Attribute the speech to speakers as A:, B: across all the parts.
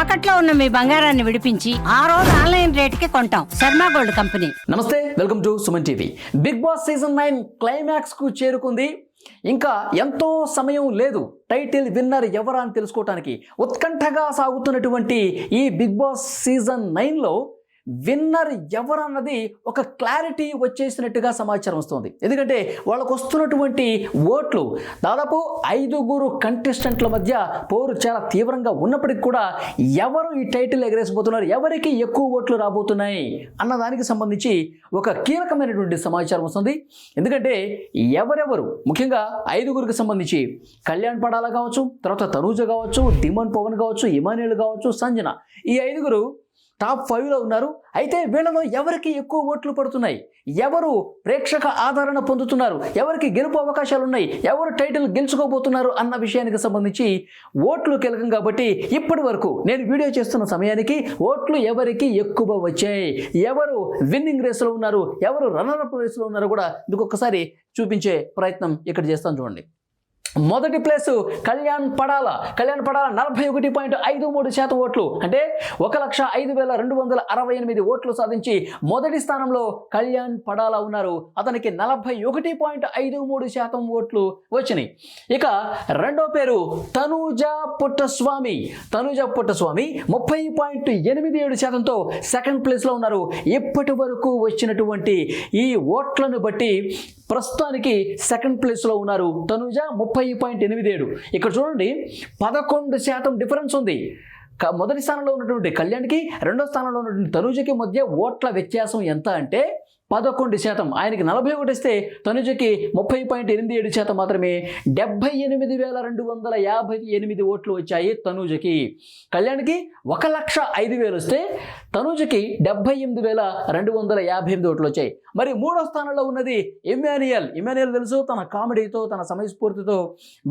A: తాకట్లో ఉన్న మీ బంగారాన్ని విడిపించి ఆ రోజు ఆన్లైన్ రేటుకి కొంటాం. Sharma gold company.
B: నమస్తే, welcome to Suman TV. Bigg Boss season 9 climax కు చేరుకుంది. ఇంకా ఎంతో సమయం లేదు టైటిల్ విన్నర్ ఎవరా అని తెలుసుకోవటానికి. ఉత్కంఠగా సాగుతున్నటువంటి ఈ బిగ్ బాస్ సీజన్ 9లో విన్నర్ ఎవరన్నది ఒక క్లారిటీ వచ్చేసినట్టుగా సమాచారం వస్తుంది. ఎందుకంటే వాళ్ళకు వస్తున్నటువంటి ఓట్లు దాదాపు 5 కంటెస్టెంట్ల మధ్య పోరు చాలా తీవ్రంగా ఉన్నప్పటికీ కూడా ఎవరు ఈ టైటిల్ ఎగరేసిపోతున్నారు, ఎవరికి ఎక్కువ ఓట్లు రాబోతున్నాయి అన్న దానికి సంబంధించి ఒక కీలకమైనటువంటి సమాచారం వస్తుంది. ఎందుకంటే ఎవరెవరు ముఖ్యంగా 5 సంబంధించి కళ్యాణ్ పడాల కావచ్చు, తర్వాత తనూజ కావచ్చు, డిమన్ పవన్ కావచ్చు, ఇమాన్యుల్ కావచ్చు, సంజన, ఈ 5 టాప్ 5లో ఉన్నారు. అయితే వీళ్ళలో ఎవరికి ఎక్కువ ఓట్లు పడుతున్నాయి, ఎవరు ప్రేక్షక ఆదరణ పొందుతున్నారు, ఎవరికి గెలుపు అవకాశాలు ఉన్నాయి, ఎవరు టైటిల్ గెలుచుకోబోతున్నారు అన్న విషయానికి సంబంధించి ఓట్లు కీలకం. కాబట్టి ఇప్పటి వరకు నేను వీడియో చేస్తున్న సమయానికి ఓట్లు ఎవరికి ఎక్కువ వచ్చాయి, ఎవరు విన్నింగ్ రేస్లో ఉన్నారు, ఎవరు రన్నర్-అప్ రేస్లో ఉన్నారు కూడా ఇంకొకసారి చూపించే ప్రయత్నం ఇక్కడ చేస్తాను. చూడండి, మొదటి ప్లేస్ కళ్యాణ్ పడాల 41.53% ఓట్లు, అంటే 1,05,268 ఓట్లు సాధించి మొదటి స్థానంలో కళ్యాణ్ పడాల ఉన్నారు. అతనికి 41.53% ఓట్లు వచ్చినాయి. ఇక రెండో పేరు తనూజ పుట్టస్వామి 30.87%తో సెకండ్ ప్లేస్లో ఉన్నారు. ఇప్పటి వరకు వచ్చినటువంటి ఈ ఓట్లను బట్టి ప్రస్తుతానికి సెకండ్ ప్లేస్లో ఉన్నారు తనూజ 30.87. ఇక్కడ చూడండి 11% డిఫరెన్స్ ఉంది. మొదటి స్థానంలో ఉన్నటువంటి కళ్యాణ్కి, రెండో స్థానంలో ఉన్నటువంటి తనూజకి మధ్య ఓట్ల వ్యత్యాసం ఎంత అంటే 11%. ఆయనకి 41 ఇస్తే తనుజకి 30.87% మాత్రమే. 78,258 ఓట్లు వచ్చాయి తనూజకి. కళ్యాణ్కి 1,05,000 వస్తే తనూజకి 78,258 ఓట్లు వచ్చాయి. మరి మూడో స్థానంలో ఉన్నది ఇమాన్యుల్ తెలుసు, తన కామెడీతో తన సమయస్ఫూర్తితో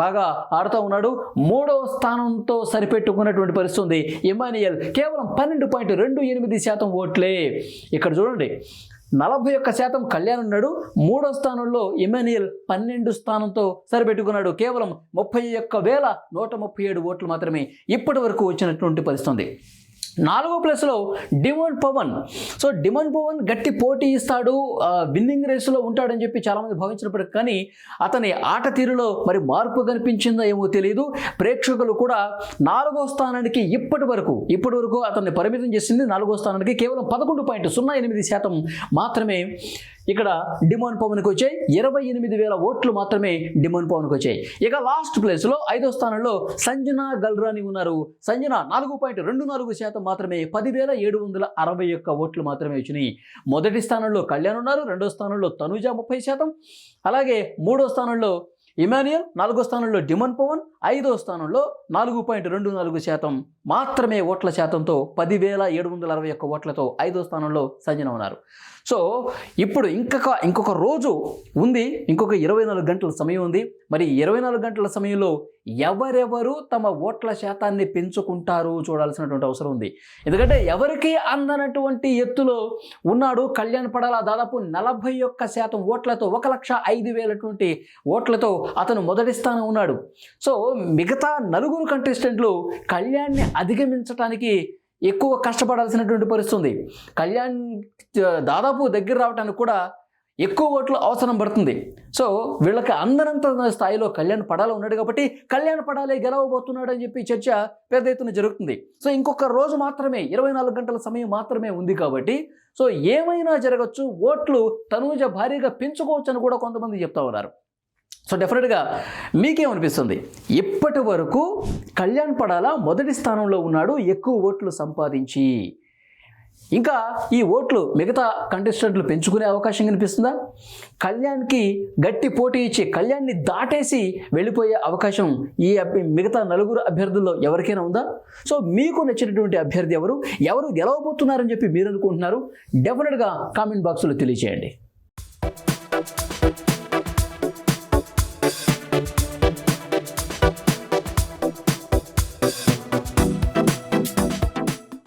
B: బాగా ఆడుతూ ఉన్నాడు. మూడవ స్థానంతో సరిపెట్టుకున్నటువంటి పరిస్థితి ఉంది. ఇమాన్యుల్ కేవలం 12.28% ఓట్లే. ఇక్కడ చూడండి 41% కళ్యాణ్ ఉన్నాడు, మూడో స్థానంలో ఇమాన్యుల్ 12 స్థానంతో సరిపెట్టుకున్నాడు. కేవలం 31,137 ఓట్లు మాత్రమే ఇప్పటి వరకు వచ్చినటువంటి పరిస్థితి. 4వ ప్లేస్లో Demon Pawan. So Demon Pawan గట్టి పోటీ ఇస్తాడు, విన్నింగ్ రేసులో ఉంటాడని చెప్పి చాలామంది భావించినప్పటికీ కానీ అతని ఆట తీరులో మరి మార్పు కనిపించిందో ఏమో తెలియదు. ప్రేక్షకులు కూడా 4వ స్థానానికి ఇప్పటి వరకు అతన్ని పరిమితం చేసింది. 4వ స్థానానికి కేవలం 11.08% మాత్రమే ఇక్కడ డిమన్ పవన్కి వచ్చాయి. 28,000 ఓట్లు మాత్రమే డిమన్ పవన్కి వచ్చాయి. ఇక లాస్ట్ ప్లేస్లో 5వ స్థానంలో సంజన గల్రాని ఉన్నారు. సంజన 4.24% మాత్రమే, 10,761 ఓట్లు మాత్రమే వచ్చినాయి. మొదటి స్థానంలో కళ్యాణ్ ఉన్నారు, రెండో స్థానంలో తనూజ 30%, అలాగే మూడో స్థానంలో ఇమాన్యుల్, 4వ స్థానంలో డిమన్ పవన్, 5వ స్థానంలో 4.24% మాత్రమే ఓట్ల శాతంతో 10,761 ఓట్లతో 5వ స్థానంలో సంజన ఉన్నారు. సో ఇప్పుడు ఇంకొక రోజు ఉంది, ఇంకొక 24 గంటల సమయం ఉంది. మరి 24 గంటల సమయంలో ఎవరెవరు తమ ఓట్ల శాతాన్ని పెంచుకుంటారు చూడాల్సినటువంటి అవసరం ఉంది. ఎందుకంటే ఎవరికి అందనటువంటి ఎత్తులో ఉన్నాడు కళ్యాణ్ పడాల. దాదాపు 41% ఓట్లతో 1,05,000 ఓట్లతో అతను మొదటి స్థానం ఉన్నాడు. సో మిగతా 4 కంటెస్టెంట్లు కళ్యాణ్ని అధిగమించడానికి ఎక్కువ కష్టపడాల్సినటువంటి పరిస్థితి ఉంది. కళ్యాణ్ దాదాపు దగ్గర రావడానికి కూడా ఎక్కువ ఓట్లు అవసరం పడుతుంది. సో వీళ్ళకి అందరంత స్థాయిలో కళ్యాణ్ పడాల ఉన్నాడు కాబట్టి కళ్యాణ్ పడాలే గెలవబోతున్నాడు అని చెప్పి చర్చ పెద్ద ఎత్తున జరుగుతుంది. సో ఇంకొక రోజు మాత్రమే, 24 గంటల సమయం మాత్రమే ఉంది కాబట్టి సో ఏమైనా జరగచ్చు, ఓట్లు తనూజ భారీగా పెంచుకోవచ్చు అని కూడా కొంతమంది చెప్తా ఉన్నారు. సో డెఫినెట్గా మీకేమనిపిస్తుంది? ఇప్పటి వరకు కళ్యాణ్ పడాల మొదటి స్థానంలో ఉన్నాడు ఎక్కువ ఓట్లు సంపాదించి. ఇంకా ఈ ఓట్లు మిగతా కంటెస్టెంట్లు పెంచుకునే అవకాశం కనిపిస్తుందా? కళ్యాణ్కి గట్టి పోటీ ఇచ్చి కళ్యాణ్ని దాటేసి వెళ్ళిపోయే అవకాశం ఈ మిగతా 4 అభ్యర్థుల్లో ఎవరికైనా ఉందా? సో మీకు నచ్చినటువంటి అభ్యర్థి ఎవరు గెలవబోతున్నారని చెప్పి మీరు అనుకుంటున్నారు? డెఫినెట్గా కామెంట్ బాక్స్లో తెలియజేయండి.